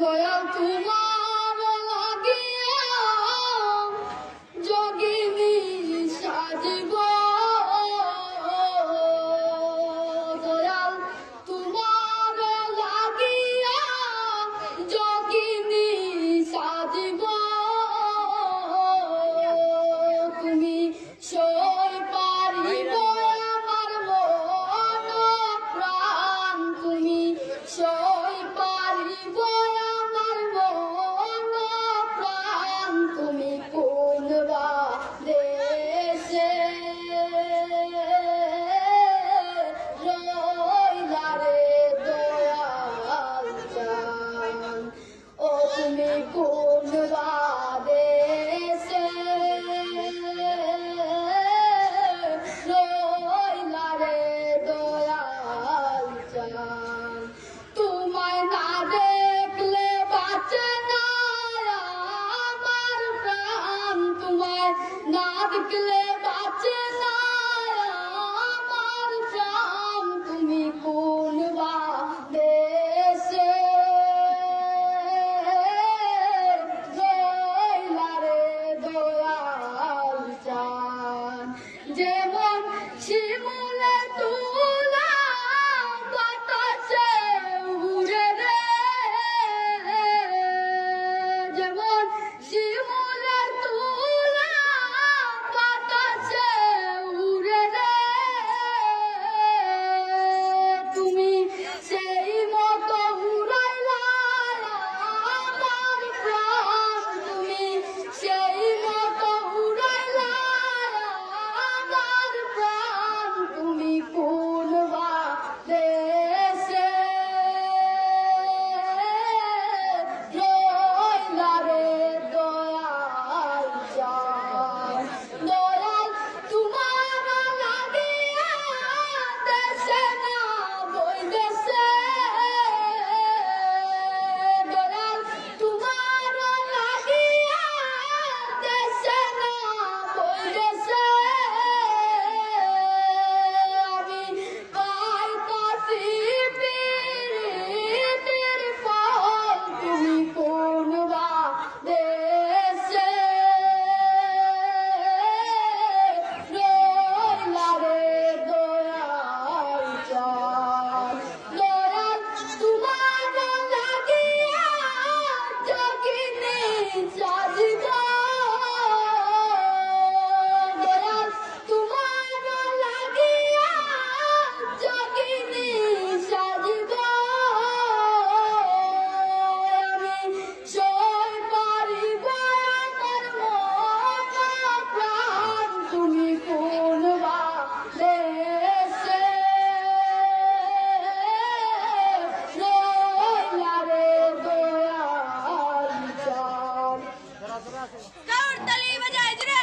দয়াল তোমার লাগিয়া যোগিনী সাজিব, দয়াল তোমার লাগিয়া যোগিনী সাজিব, তুমি সই পারিব আমার মন প্রাণ, তুমি সই পারিব আমার মন প্রাণ, তুমি কোন বা দেশে রইলা রে দয়াল জান, ও তুমি কোন বা দেশে রইলা রে দয়াল জান, তোমায় না দেখলে বাঁচে না আমার প্রাণ, তোমায় না দেখলে বাঁচে না আমার প্রাণ, তুমি কোন বা দেশে রইলা রে দয়াল জান, যেমন শিমুলে তুলা বাতাসে উড়ে রে, যেমন শিমুলে তুলা বাতাসে উড়ে রে, তুমি সেই মতো উড়াইলা আমার প্রাণ, তুমি সেই মতো উড়াইলা আমার প্রাণ, তুমি কোন বা দেশে রইলা রে দয়াল জান, দয়াল তোমার লাগিয়া দেশে না বইদেশে, দয়াল তোমার লাগিয়া দেশে না বইদেশে, আমি পাইতাছি পীড়িতের ফল, তুমি কোন বা দেশে রইলা রে দয়াল জান, দয়াল তোমার লাগিয়া যোগিনী সাজিব, দয়াল তোমার লাগিয়া যোগিনী সাজিব, আমি সই পারিব আমার মন প্রাণ, তুমি কোন বা দেশে রইলা রে দয়াল জান। Kau tali bajai je.